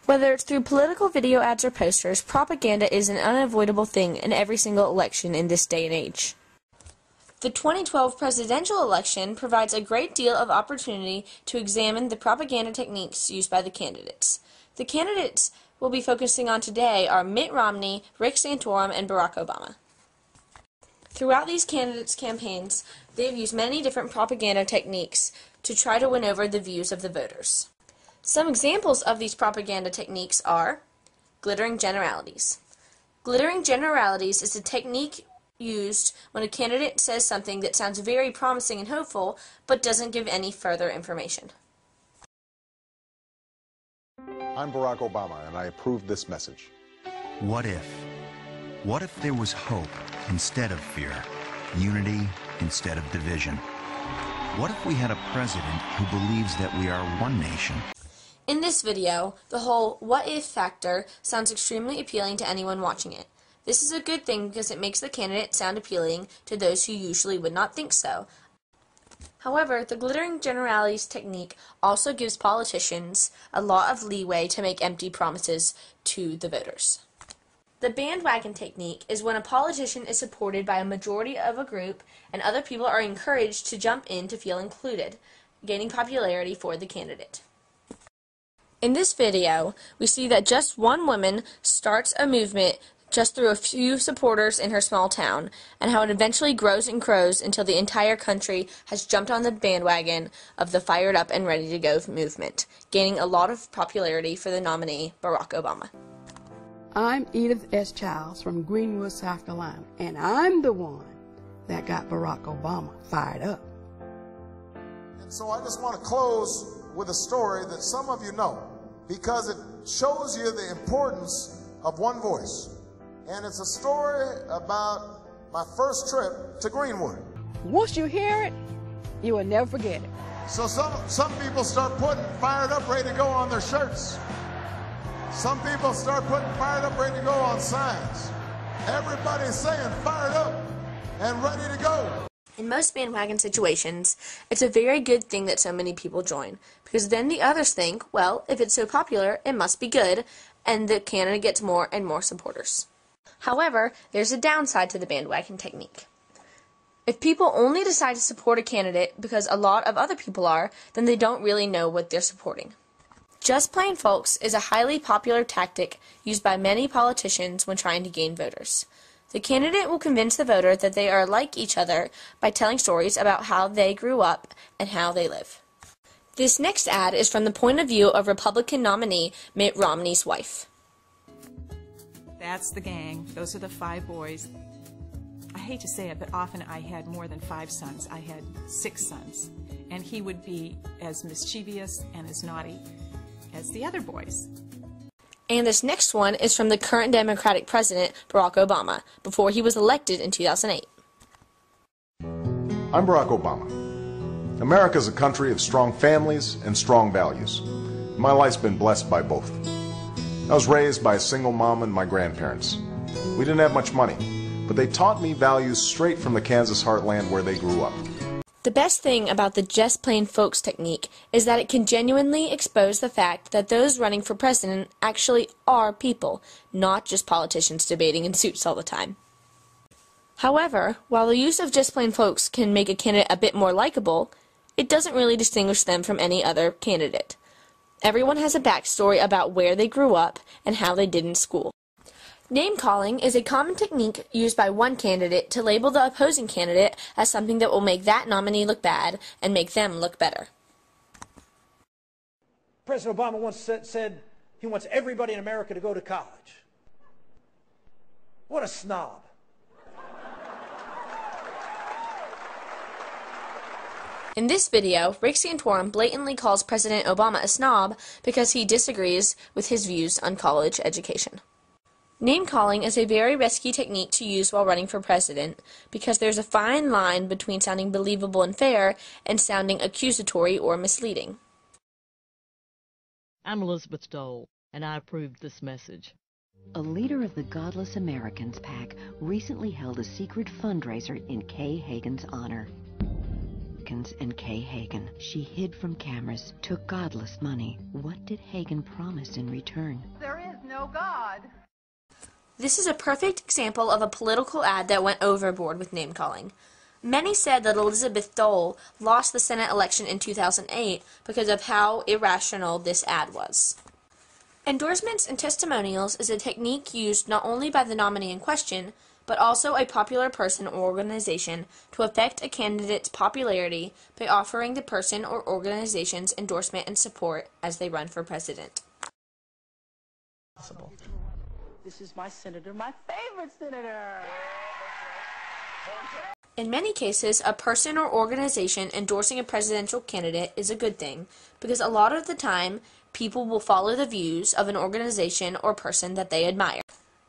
Whether it's through political video ads or posters, propaganda is an unavoidable thing in every single election in this day and age. The 2012 presidential election provides a great deal of opportunity to examine the propaganda techniques used by the candidates. The candidates we'll be focusing on today are Mitt Romney, Rick Santorum, and Barack Obama. Throughout these candidates' campaigns, they've used many different propaganda techniques to try to win over the views of the voters. Some examples of these propaganda techniques are glittering generalities. Glittering generalities is a technique used when a candidate says something that sounds very promising and hopeful, but doesn't give any further information. I'm Barack Obama, and I approve this message. What if? What if there was hope instead of fear, unity instead of division? What if we had a president who believes that we are one nation? In this video, the whole what if factor sounds extremely appealing to anyone watching it. This is a good thing because it makes the candidate sound appealing to those who usually would not think so. However, the glittering generalities technique also gives politicians a lot of leeway to make empty promises to the voters. The bandwagon technique is when a politician is supported by a majority of a group and other people are encouraged to jump in to feel included, gaining popularity for the candidate. In this video, we see that just one woman starts a movement just through a few supporters in her small town, and how it eventually grows and grows until the entire country has jumped on the bandwagon of the fired up and ready to go movement, gaining a lot of popularity for the nominee, Barack Obama. I'm Edith S. Childs from Greenwood, South Carolina, and I'm the one that got Barack Obama fired up. And so I just want to close with a story that some of you know, because it shows you the importance of one voice. And it's a story about my first trip to Greenwood. Once you hear it, you will never forget it. So some people start putting fired up, ready to go on their shirts. Some people start putting fired up, ready to go on signs. Everybody's saying fired up and ready to go. In most bandwagon situations, it's a very good thing that so many people join, because then the others think, well, if it's so popular, it must be good, and the candidate gets more and more supporters. However, there's a downside to the bandwagon technique. If people only decide to support a candidate because a lot of other people are, then they don't really know what they're supporting. Just plain folks is a highly popular tactic used by many politicians when trying to gain voters. The candidate will convince the voter that they are like each other by telling stories about how they grew up and how they live. This next ad is from the point of view of Republican nominee Mitt Romney's wife. That's the gang. Those are the 5 boys. I hate to say it, but often I had more than 5 sons. I had 6 sons. And he would be as mischievous and as naughty as the other boys. And this next one is from the current Democratic President, Barack Obama, before he was elected in 2008. I'm Barack Obama. America is a country of strong families and strong values. My life's been blessed by both. I was raised by a single mom and my grandparents. We didn't have much money, but they taught me values straight from the Kansas heartland where they grew up. The best thing about the just plain folks technique is that it can genuinely expose the fact that those running for president actually are people, not just politicians debating in suits all the time. However, while the use of just plain folks can make a candidate a bit more likable, it doesn't really distinguish them from any other candidate. Everyone has a backstory about where they grew up and how they did in school. Name-calling is a common technique used by one candidate to label the opposing candidate as something that will make that nominee look bad and make them look better. President Obama once said he wants everybody in America to go to college. What a snob. In this video, Rick Santorum blatantly calls President Obama a snob because he disagrees with his views on college education. Name-calling is a very risky technique to use while running for president because there's a fine line between sounding believable and fair and sounding accusatory or misleading. I'm Elizabeth Dole, and I approved this message. A leader of the Godless Americans PAC recently held a secret fundraiser in Kay Hagan's honor. Americans and Kay Hagan. She hid from cameras, took godless money. What did Hagan promise in return? There is no God. This is a perfect example of a political ad that went overboard with name-calling. Many said that Elizabeth Dole lost the Senate election in 2008 because of how irrational this ad was. Endorsements and testimonials is a technique used not only by the nominee in question, but also a popular person or organization to affect a candidate's popularity by offering the person or organization's endorsement and support as they run for president. This is my senator, my favorite senator. In many cases, a person or organization endorsing a presidential candidate is a good thing, because a lot of the time, people will follow the views of an organization or person that they admire.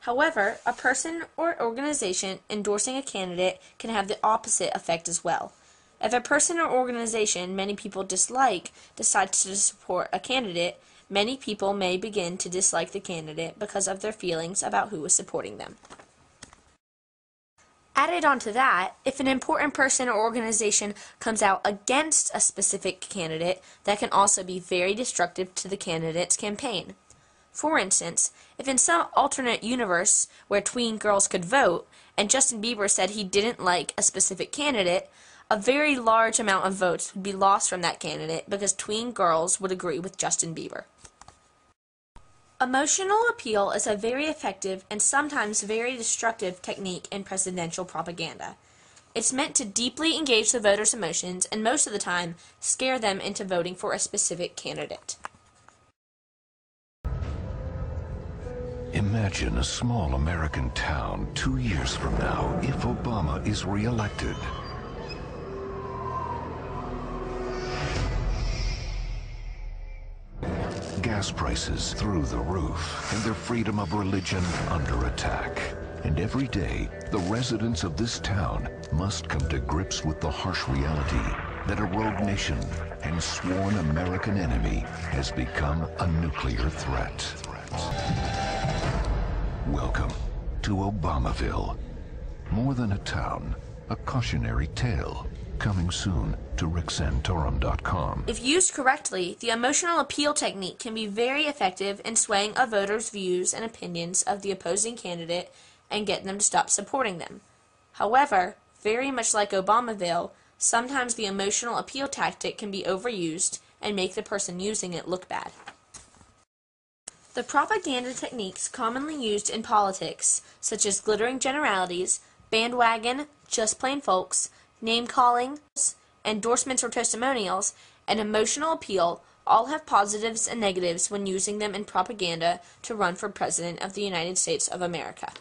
However, a person or organization endorsing a candidate can have the opposite effect as well. If a person or organization many people dislike decides to support a candidate, many people may begin to dislike the candidate because of their feelings about who is supporting them. Added on to that, if an important person or organization comes out against a specific candidate, that can also be very destructive to the candidate's campaign. For instance, if in some alternate universe where tween girls could vote, and Justin Bieber said he didn't like a specific candidate, a very large amount of votes would be lost from that candidate because tween girls would agree with Justin Bieber. Emotional appeal is a very effective and sometimes very destructive technique in presidential propaganda. It's meant to deeply engage the voters' emotions and most of the time scare them into voting for a specific candidate. Imagine a small American town 2 years from now if Obama is re-elected. Gas prices through the roof and their freedom of religion under attack. And every day, the residents of this town must come to grips with the harsh reality that a rogue nation and sworn American enemy has become a nuclear threat. Welcome to Obamaville. More than a town, a cautionary tale. Coming soon to ricksantorum.com. If used correctly, the emotional appeal technique can be very effective in swaying a voter's views and opinions of the opposing candidate and getting them to stop supporting them. However, very much like Obamaville, sometimes the emotional appeal tactic can be overused and make the person using it look bad. The propaganda techniques commonly used in politics, such as glittering generalities, bandwagon, just plain folks, name-calling, endorsements or testimonials, and emotional appeal all have positives and negatives when using them in propaganda to run for President of the United States of America.